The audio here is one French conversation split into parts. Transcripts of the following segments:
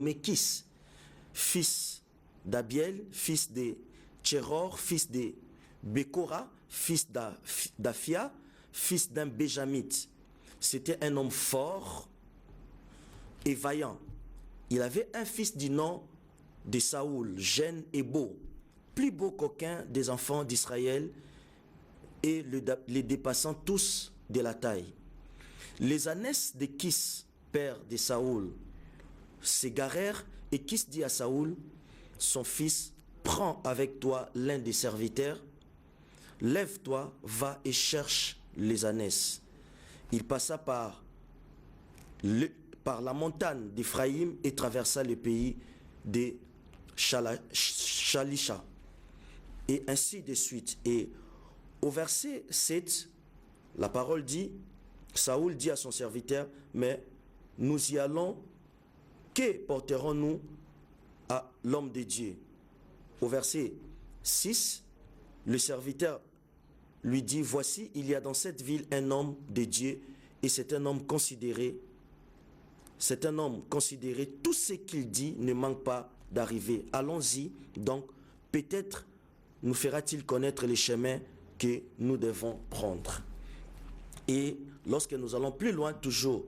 Kis, fils d'Abiel, fils de Tchéror, fils de Bekora, fils d'Afia, fils d'un Béjamite. C'était un homme fort et vaillant. Il avait un fils du nom de Saoul, jeune et beau, plus beau qu'aucun des enfants d'Israël, et les dépassant tous de la taille. Les ânesses de Kis, père de Saoul, s'égarèrent, et Kis dit à Saoul, son fils, prends avec toi l'un des serviteurs, lève-toi, va et cherche les ânesses. Il passa par la montagne d'Éphraïm et traversa le pays de Shalisha. Et ainsi de suite. Et au verset 7, la parole dit, Saoul dit à son serviteur, mais nous y allons, que porterons-nous à l'homme de Dieu? Au verset 6, le serviteur lui dit, voici, il y a dans cette ville un homme de Dieu, et c'est un homme considéré. C'est un homme considéré. Tout ce qu'il dit ne manque pas d'arriver. Allons-y. Donc, peut-être nous fera-t-il connaître les chemins que nous devons prendre. Et lorsque nous allons plus loin, toujours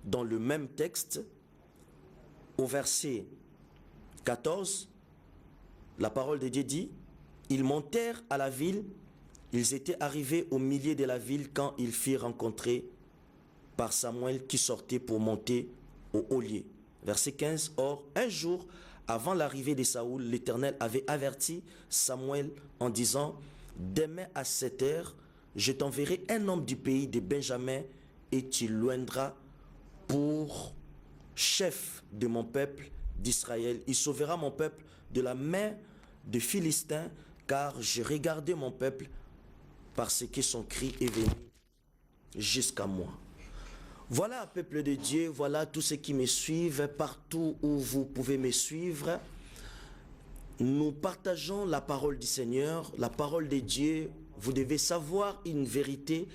dans le même texte, au verset 14, la parole de Dieu dit, ils montèrent à la ville, ils étaient arrivés au milieu de la ville quand ils firent rencontrer par Samuel qui sortait pour monter au haut lieu. Verset 15, or, un jour avant l'arrivée de Saoul, l'Éternel avait averti Samuel en disant, demain à 7 heures, je t'enverrai un homme du pays de Benjamin et tu l'oindras pour chef de mon peuple d'Israël. Il sauvera mon peuple de la main des Philistins, car j'ai regardé mon peuple parce que son cri est venu jusqu'à moi. Voilà, peuple de Dieu, voilà tous ceux qui me suivent, partout où vous pouvez me suivre. Nous partageons la parole du Seigneur, la parole de Dieu. Vous devez savoir une vérité,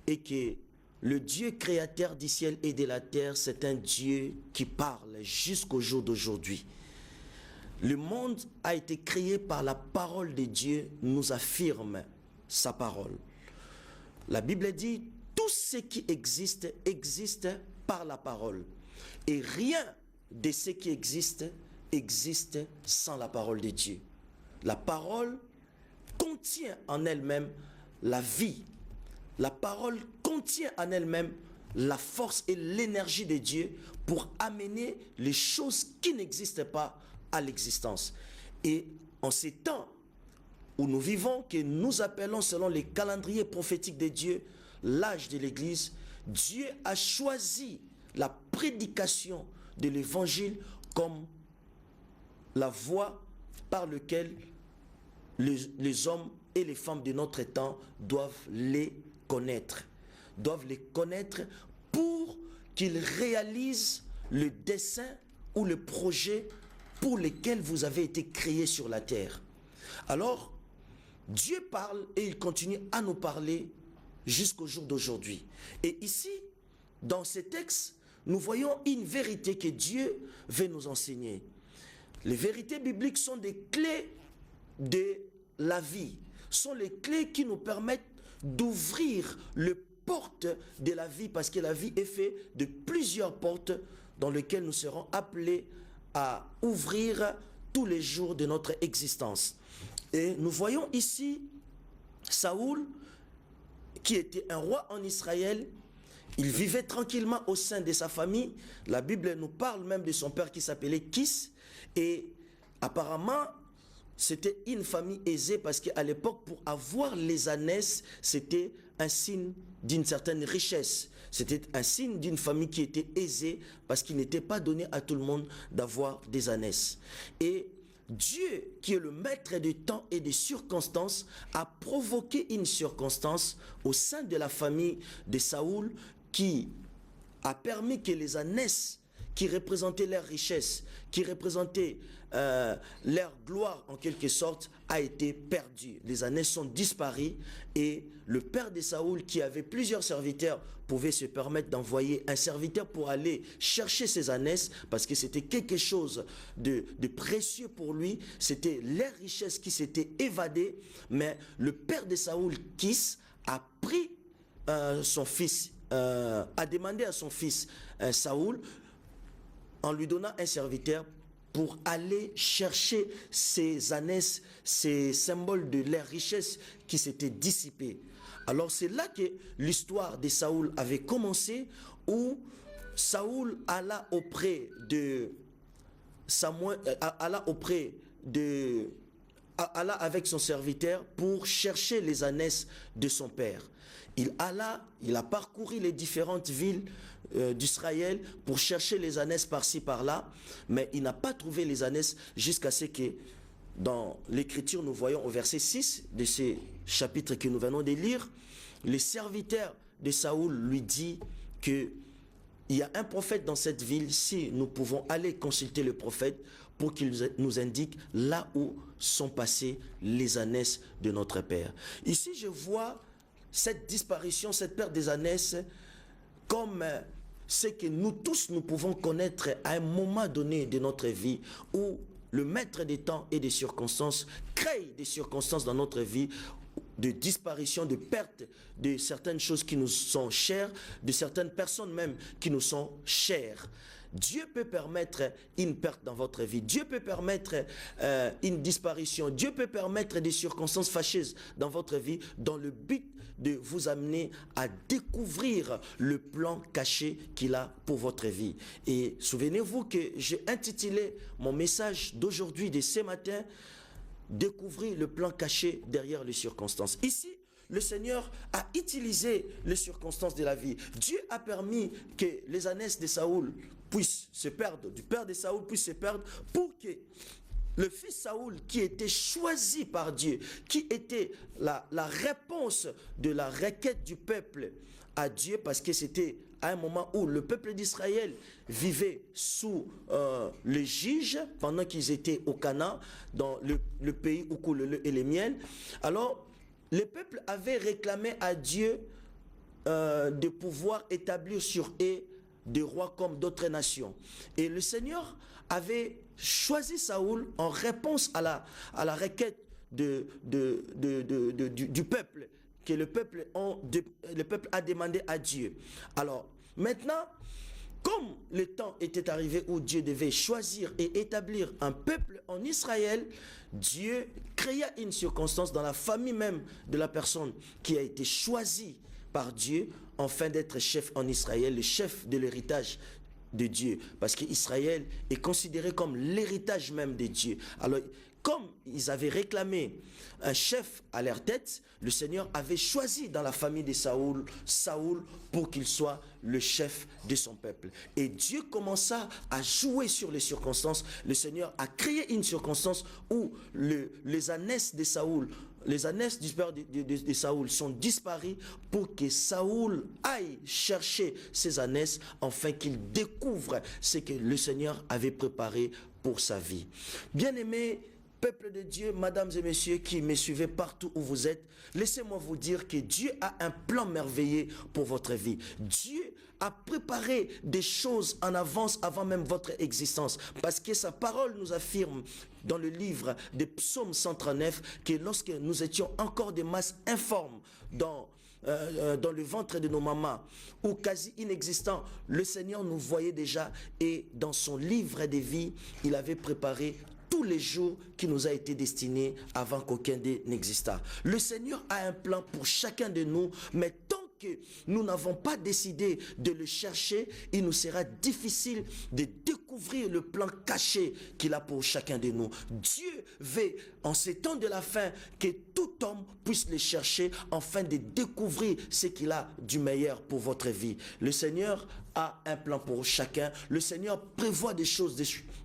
et que le Dieu créateur du ciel et de la terre, c'est un Dieu qui parle jusqu'au jour d'aujourd'hui. Le monde a été créé par la parole de Dieu, nous affirme sa parole. La Bible dit, tout ce qui existe, existe par la parole. Et rien de ce qui existe, existe sans la parole de Dieu. La parole contient en elle-même la vie. La parole contient en elle-même la force et l'énergie de Dieu pour amener les choses qui n'existent pas à l'existence. Et en ces temps où nous vivons, que nous appelons selon les calendriers prophétiques de Dieu, l'âge de l'Église, Dieu a choisi la prédication de l'Évangile comme la voie par laquelle les hommes et les femmes de notre temps doivent les connaître. Doivent les connaître pour qu'ils réalisent le dessein ou le projet pour lequel vous avez été créés sur la terre. Alors, Dieu parle et il continue à nous parler jusqu'au jour d'aujourd'hui. Et ici, dans ces textes, nous voyons une vérité que Dieu veut nous enseigner. Les vérités bibliques sont des clés de la vie, sont les clés qui nous permettent d'ouvrir les portes de la vie, parce que la vie est faite de plusieurs portes dans lesquelles nous serons appelés à ouvrir tous les jours de notre existence. Et nous voyons ici Saoul, qui était un roi en Israël. Il vivait tranquillement au sein de sa famille. La Bible nous parle même de son père qui s'appelait Kis. Et apparemment, c'était une famille aisée, parce qu'à l'époque, pour avoir les ânesses, c'était un signe d'une certaine richesse. C'était un signe d'une famille qui était aisée, parce qu'il n'était pas donné à tout le monde d'avoir des ânesses. Et Dieu, qui est le maître du temps et des circonstances, a provoqué une circonstance au sein de la famille de Saoul qui a permis que les ânesses qui représentait leur richesse, qui représentait leur gloire en quelque sorte, a été perdue. Les ânesses sont disparues et le père de Saoul, qui avait plusieurs serviteurs, pouvait se permettre d'envoyer un serviteur pour aller chercher ces ânesses parce que c'était quelque chose de précieux pour lui. C'était leur richesse qui s'était évadée, mais le père de Saoul, Kis, a pris son fils, a demandé à son fils Saoul, en lui donnant un serviteur pour aller chercher ces ânesses, ces symboles de leur richesse qui s'étaient dissipés. Alors c'est là que l'histoire de Saoul avait commencé, où Saoul alla auprès de Samuel, alla avec son serviteur pour chercher les ânesses de son père. Il a parcouru les différentes villes d'Israël pour chercher les ânesses par-ci par-là, mais il n'a pas trouvé les ânesses jusqu'à ce que, dans l'Écriture, nous voyons au verset 6 de ce chapitre que nous venons de lire, le serviteur de Saoul lui dit que il y a un prophète dans cette ville, si nous pouvons aller consulter le prophète pour qu'il nous indique là où sont passées les ânesses de notre père. Ici, je vois cette disparition, cette perte des ânesses comme ce que nous tous nous pouvons connaître à un moment donné de notre vie, où le maître des temps et des circonstances crée des circonstances dans notre vie de disparition, de perte de certaines choses qui nous sont chères, de certaines personnes même qui nous sont chères. Dieu peut permettre une perte dans votre vie. Dieu peut permettre une disparition. Dieu peut permettre des circonstances fâcheuses dans votre vie dans le but de vous amener à découvrir le plan caché qu'il a pour votre vie. Et souvenez-vous que j'ai intitulé mon message d'aujourd'hui, de ce matin, « Découvrir le plan caché derrière les circonstances ». Ici, le Seigneur a utilisé les circonstances de la vie. Dieu a permis que les ânesses de Saoul puissent se perdre, du père de Saoul puisse se perdre, pour que le fils Saoul, qui était choisi par Dieu, qui était la réponse de la requête du peuple à Dieu, parce que c'était à un moment où le peuple d'Israël vivait sous les juges, pendant qu'ils étaient au Canaan, dans le pays où coule le lait et le miel. Alors, le peuple avait réclamé à Dieu de pouvoir établir sur eux des rois comme d'autres nations. Et le Seigneur avait choisi Saoul en réponse à la requête du peuple, que le peuple a demandé à Dieu. Alors, maintenant, comme le temps était arrivé où Dieu devait choisir et établir un peuple en Israël, Dieu créa une circonstance dans la famille même de la personne qui a été choisie par Dieu afin d'être chef en Israël, le chef de l'héritage de Dieu. Parce qu'Israël est considéré comme l'héritage même de Dieu. Alors, comme ils avaient réclamé un chef à leur tête, le Seigneur avait choisi dans la famille de Saoul pour qu'il soit le chef de son peuple. Et Dieu commença à jouer sur les circonstances. Le Seigneur a créé une circonstance où les ânesses de Saoul, les ânesses du père de Saoul sont disparues pour que Saoul aille chercher ces ânesses afin qu'il découvre ce que le Seigneur avait préparé pour sa vie. Bien-aimés, peuple de Dieu, mesdames et messieurs qui me suivez partout où vous êtes, laissez-moi vous dire que Dieu a un plan merveilleux pour votre vie. Dieu a préparé des choses en avance avant même votre existence, parce que sa parole nous affirme dans le livre des Psaumes 139 que lorsque nous étions encore des masses informes dans le ventre de nos mamans, ou quasi inexistants, le Seigneur nous voyait déjà, et dans son livre de vie, il avait préparé tous les jours qui nous a été destiné avant qu'aucun d'eux n'existât. Le Seigneur a un plan pour chacun de nous, mais tant que nous n'avons pas décidé de le chercher, il nous sera difficile de découvrir le plan caché qu'il a pour chacun de nous. Dieu veut, en ces temps de la fin, que tout homme puisse le chercher afin de découvrir ce qu'il a du meilleur pour votre vie. Le Seigneur a un plan pour chacun. Le Seigneur prévoit des choses,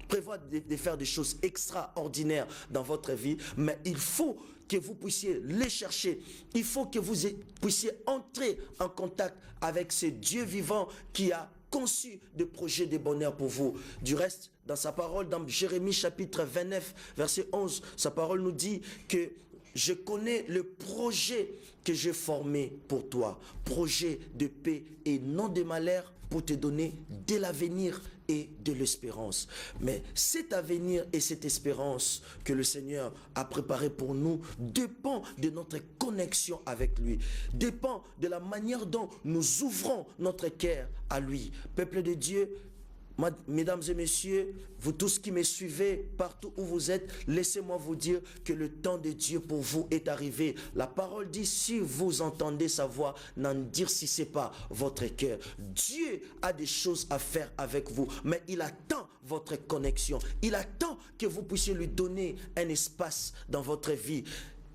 prévoit de faire des choses extraordinaires dans votre vie, mais il faut que vous puissiez les chercher. Il faut que vous puissiez entrer en contact avec ce Dieu vivant qui a conçu des projets de bonheur pour vous. Du reste, dans sa parole, dans Jérémie chapitre 29, verset 11, sa parole nous dit que je connais le projet que j'ai formé pour toi, projet de paix et non de malheur, pour te donner de l'avenir et de l'espérance. Mais cet avenir et cette espérance que le Seigneur a préparé pour nous dépend de notre connexion avec lui, dépend de la manière dont nous ouvrons notre cœur à lui. Peuple de Dieu, mesdames et messieurs, vous tous qui me suivez, partout où vous êtes, laissez-moi vous dire que le temps de Dieu pour vous est arrivé. La parole dit, si vous entendez sa voix, n'endurcissez pas votre cœur. Dieu a des choses à faire avec vous, mais il attend votre connexion. Il attend que vous puissiez lui donner un espace dans votre vie.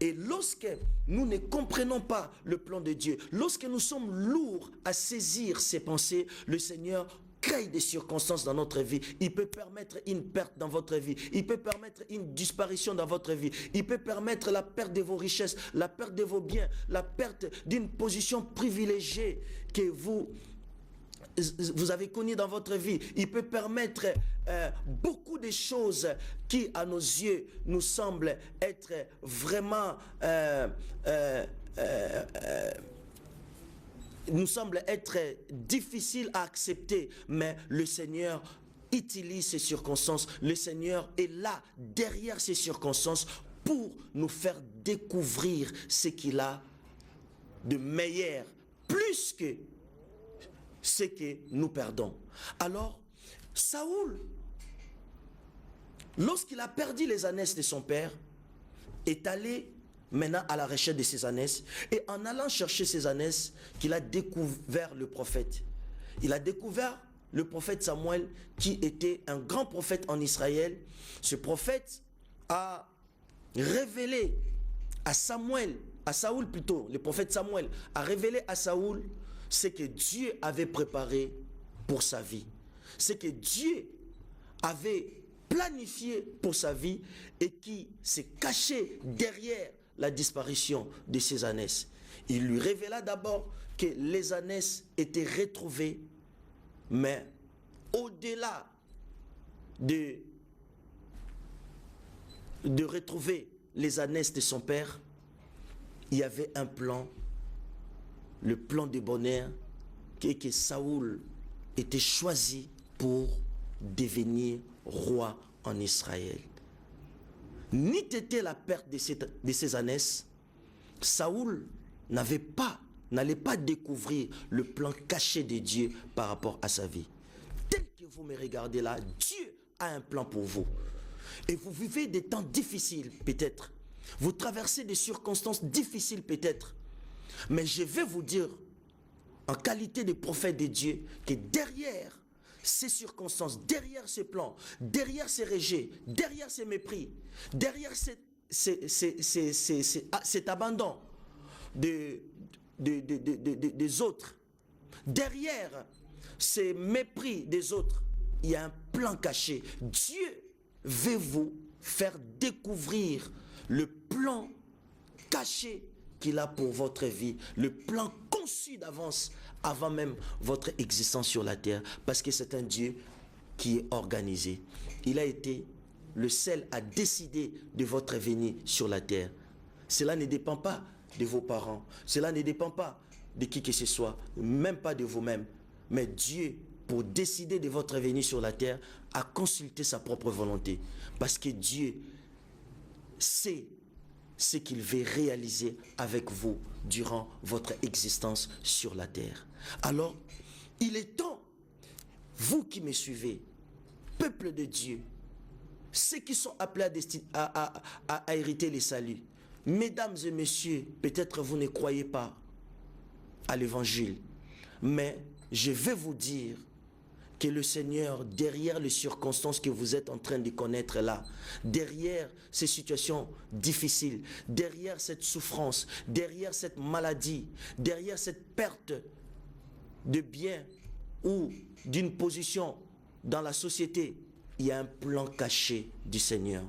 Et lorsque nous ne comprenons pas le plan de Dieu, lorsque nous sommes lourds à saisir ses pensées, le Seigneur crée des circonstances dans notre vie. Il peut permettre une perte dans votre vie. Il peut permettre une disparition dans votre vie. Il peut permettre la perte de vos richesses, la perte de vos biens, la perte d'une position privilégiée que vous avez connue dans votre vie. Il peut permettre beaucoup de choses qui, à nos yeux, nous semblent être vraiment nous semble être difficile à accepter, mais le Seigneur utilise ces circonstances. Le Seigneur est là, derrière ces circonstances, pour nous faire découvrir ce qu'il a de meilleur, plus que ce que nous perdons. Alors, Saoul, lorsqu'il a perdu les ânesses de son père, est allé maintenant à la recherche de ses ânesses, et en allant chercher ses ânesses, qu'il a découvert le prophète. Il a découvert le prophète Samuel, qui était un grand prophète en Israël. Ce prophète a révélé à Saoul plutôt, le prophète Samuel a révélé à Saoul ce que Dieu avait préparé pour sa vie, ce que Dieu avait planifié pour sa vie et qui s'est caché derrière la disparition de ses ânesses. Il lui révéla d'abord que les ânesses étaient retrouvées, mais au-delà de retrouver les ânesses de son père, il y avait un plan, le plan de bonheur, que Saoul était choisi pour devenir roi en Israël. N'eût été la perte de ces ânesses, Saoul n'allait pas découvrir le plan caché de Dieu par rapport à sa vie. Tel que vous me regardez là, Dieu a un plan pour vous. Et vous vivez des temps difficiles peut-être. Vous traversez des circonstances difficiles peut-être. Mais je vais vous dire, en qualité de prophète de Dieu, que derrière ces circonstances, derrière ces plans, derrière ces rejets, derrière ces mépris, derrière cet abandon des autres, derrière ces mépris des autres, il y a un plan caché. Dieu veut vous faire découvrir le plan caché qu'il a pour votre vie, le plan conçu d'avance avant même votre existence sur la terre, parce que c'est un Dieu qui est organisé. Il a été le seul à décider de votre venue sur la terre. Cela ne dépend pas de vos parents, cela ne dépend pas de qui que ce soit, même pas de vous-même, mais Dieu, pour décider de votre venue sur la terre, a consulté sa propre volonté, parce que Dieu sait ce qu'il veut réaliser avec vous durant votre existence sur la terre. Alors, il est temps, vous qui me suivez, peuple de Dieu, ceux qui sont appelés à hériter les saluts, mesdames et messieurs, peut-être vous ne croyez pas à l'évangile, mais je vais vous dire que le Seigneur, derrière les circonstances que vous êtes en train de connaître là, derrière ces situations difficiles, derrière cette souffrance, derrière cette maladie, derrière cette perte de biens ou d'une position dans la société, il y a un plan caché du Seigneur.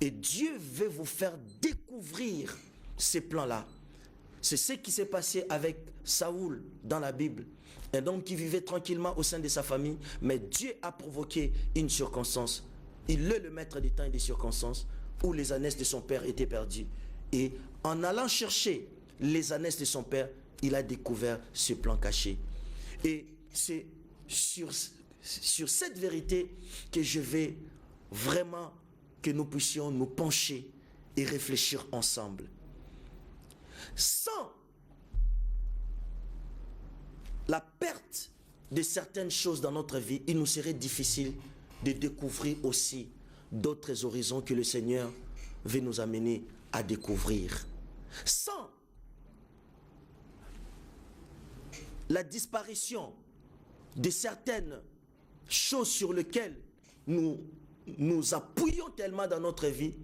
Et Dieu veut vous faire découvrir ces plans-là. C'est ce qui s'est passé avec Saoul dans la Bible. Un homme qui vivait tranquillement au sein de sa famille, mais Dieu a provoqué une circonstance. Il est le maître des temps et des circonstances où les ânesses de son père étaient perdues. Et en allant chercher les ânesses de son père, il a découvert ce plan caché. Et c'est sur cette vérité que je vais vraiment que nous puissions nous pencher et réfléchir ensemble. Sans la perte de certaines choses dans notre vie, il nous serait difficile de découvrir aussi d'autres horizons que le Seigneur veut nous amener à découvrir. Sans la disparition de certaines choses sur lesquelles nous appuyons tellement dans notre vie,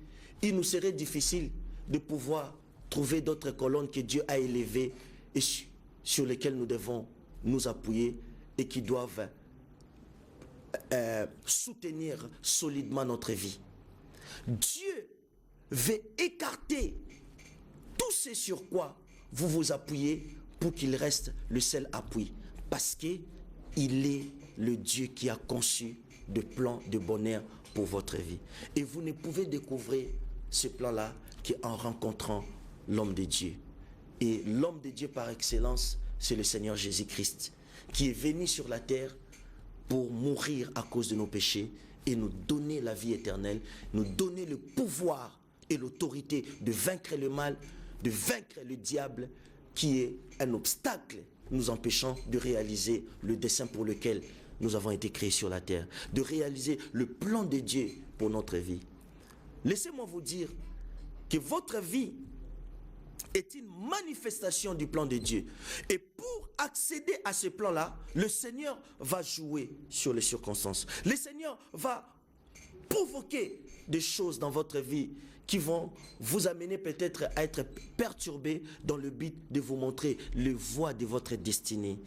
il nous serait difficile de pouvoir trouver d'autres colonnes que Dieu a élevées et sur lesquelles nous devons nous appuyer et qui doivent soutenir solidement notre vie. Dieu veut écarter tout ce sur quoi vous vous appuyez pour qu'il reste le seul appui, parce qu'il est le Dieu qui a conçu de plans de bonheur pour votre vie. Et vous ne pouvez découvrir ce plan-là qu'en rencontrant l'homme de Dieu. Et l'homme de Dieu par excellence, c'est le Seigneur Jésus-Christ, qui est venu sur la terre pour mourir à cause de nos péchés et nous donner la vie éternelle, nous donner le pouvoir et l'autorité de vaincre le mal, de vaincre le diable, qui est un obstacle nous empêchant de réaliser le dessein pour lequel nous avons été créés sur la terre, de réaliser le plan de Dieu pour notre vie. Laissez-moi vous dire que votre vie est une manifestation du plan de Dieu. Et pour accéder à ce plan-là, le Seigneur va jouer sur les circonstances. Le Seigneur va provoquer des choses dans votre vie qui vont vous amener peut-être à être perturbés dans le but de vous montrer les voies de votre destinée.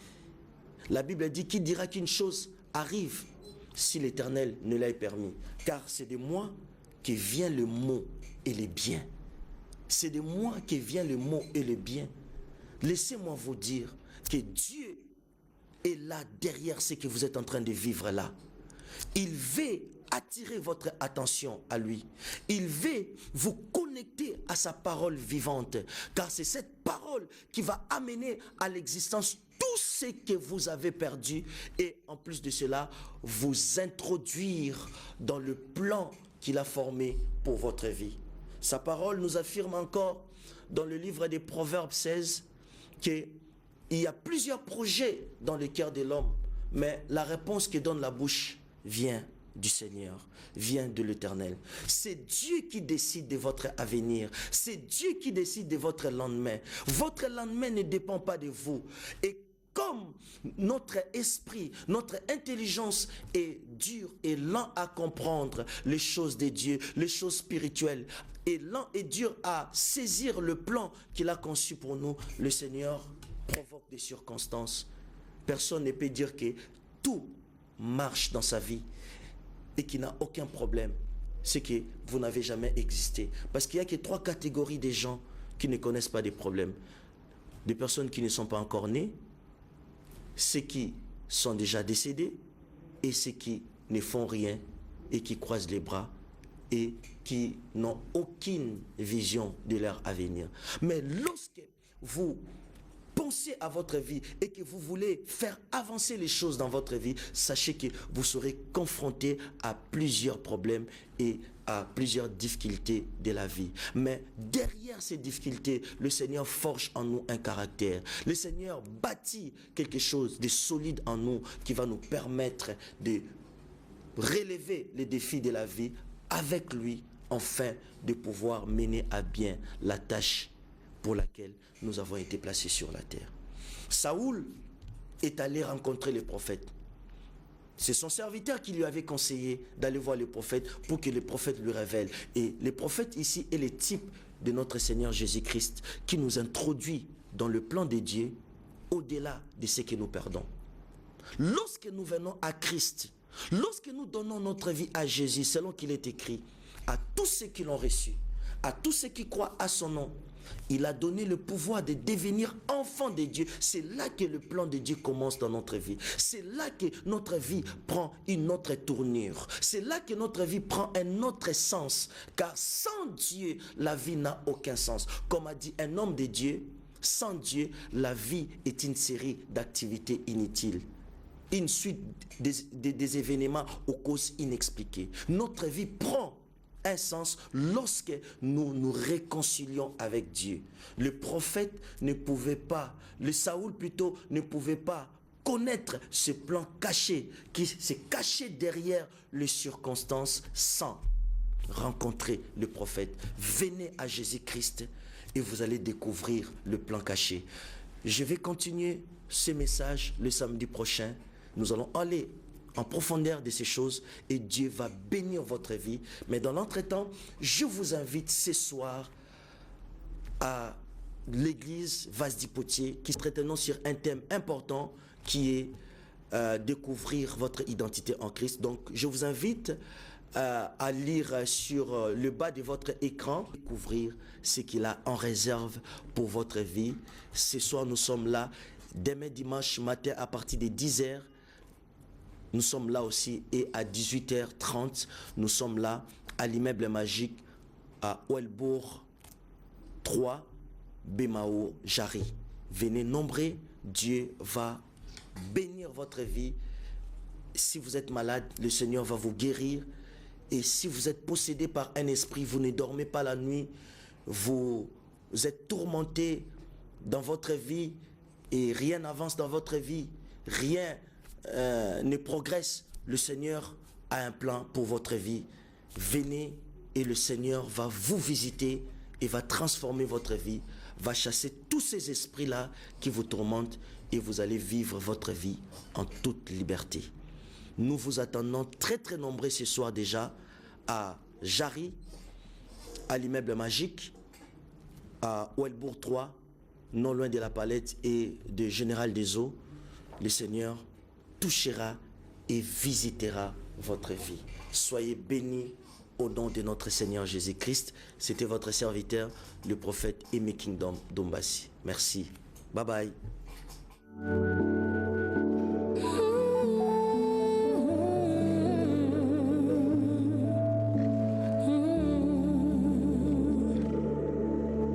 La Bible dit: qui dira qu'une chose arrive si l'Éternel ne l'a permis? Car c'est de moi que vient le mot et le bien. C'est de moi que vient le mot et le bien. Laissez-moi vous dire que Dieu est là derrière ce que vous êtes en train de vivre là. Il veut attirer votre attention à lui. Il veut vous connecter à sa parole vivante, car c'est cette parole qui va amener à l'existence tout ce que vous avez perdu et en plus de cela, vous introduire dans le plan qu'il a formé pour votre vie. Sa parole nous affirme encore dans le livre des Proverbes 16 qu'il y a plusieurs projets dans le cœur de l'homme, mais la réponse que donne la bouche vient du Seigneur, vient de l'Éternel. C'est Dieu qui décide de votre avenir. C'est Dieu qui décide de votre lendemain. Votre lendemain ne dépend pas de vous. Et comme notre esprit, notre intelligence est dure et lent à comprendre les choses de Dieu, les choses spirituelles, et lent et dur à saisir le plan qu'il a conçu pour nous, le Seigneur provoque des circonstances. Personne ne peut dire que tout marche dans sa vie et qu'il n'a aucun problème. C'est que vous n'avez jamais existé. Parce qu'il n'y a que 3 catégories de gens qui ne connaissent pas des problèmes. Des personnes qui ne sont pas encore nées, ceux qui sont déjà décédés et ceux qui ne font rien et qui croisent les bras et qui n'ont aucune vision de leur avenir. Mais lorsque vous pensez à votre vie et que vous voulez faire avancer les choses dans votre vie, sachez que vous serez confronté à plusieurs problèmes et à plusieurs difficultés de la vie. Mais derrière ces difficultés, le Seigneur forge en nous un caractère. Le Seigneur bâtit quelque chose de solide en nous qui va nous permettre de relever les défis de la vie avec lui, afin de pouvoir mener à bien la tâche pour laquelle nous avons été placés sur la terre. Saoul est allé rencontrer les prophètes. C'est son serviteur qui lui avait conseillé d'aller voir les prophètes pour que les prophètes lui révèlent. Et les prophètes ici est le type de notre Seigneur Jésus-Christ qui nous introduit dans le plan de Dieu au-delà de ce que nous perdons. Lorsque nous venons à Christ, lorsque nous donnons notre vie à Jésus, selon qu'il est écrit, à tous ceux qui l'ont reçu, à tous ceux qui croient à son nom, Il a donné le pouvoir de devenir enfant de Dieu. C'est là que le plan de Dieu commence dans notre vie. C'est là que notre vie prend une autre tournure. C'est là que notre vie prend un autre sens. Car sans Dieu, la vie n'a aucun sens. Comme a dit un homme de Dieu, sans Dieu, la vie est une série d'activités inutiles. Une suite des événements aux causes inexpliquées. Notre vie prend un sens lorsque nous nous réconcilions avec Dieu. Le prophète ne pouvait pas, le Saoul plutôt, ne pouvait pas connaître ce plan caché qui s'est caché derrière les circonstances sans rencontrer le prophète. Venez à Jésus-Christ et vous allez découvrir le plan caché. Je vais continuer ce message le samedi prochain. Nous allons aller en profondeur de ces choses et Dieu va bénir votre vie. Mais dans l'entretemps, je vous invite ce soir à l'église Vase du Potier qui traitera sur un thème important qui est découvrir votre identité en Christ. Donc, je vous invite à lire sur le bas de votre écran, découvrir ce qu'il a en réserve pour votre vie. Ce soir, nous sommes là demain dimanche matin à partir de 10h. Nous sommes là aussi et à 18h30, nous sommes là à l'immeuble magique à Ouelbourg 3, Bemao, Jarry. Venez nombreux, Dieu va bénir votre vie. Si vous êtes malade, le Seigneur va vous guérir. Et si vous êtes possédé par un esprit, vous ne dormez pas la nuit, vous êtes tourmenté dans votre vie et rien n'avance dans votre vie, rien ne progresse, le Seigneur a un plan pour votre vie. Venez et le Seigneur va vous visiter et va transformer votre vie, va chasser tous ces esprits-là qui vous tourmentent et vous allez vivre votre vie en toute liberté. Nous vous attendons très très nombreux ce soir déjà à Jarry, à l'immeuble magique, à Ouelbourg 3, non loin de la Palette et de Général des Eaux. Le Seigneur touchera et visitera votre vie. Soyez bénis au nom de notre Seigneur Jésus-Christ. C'était votre serviteur, le prophète Aimé Kingdom Dombassi. Merci. Bye bye.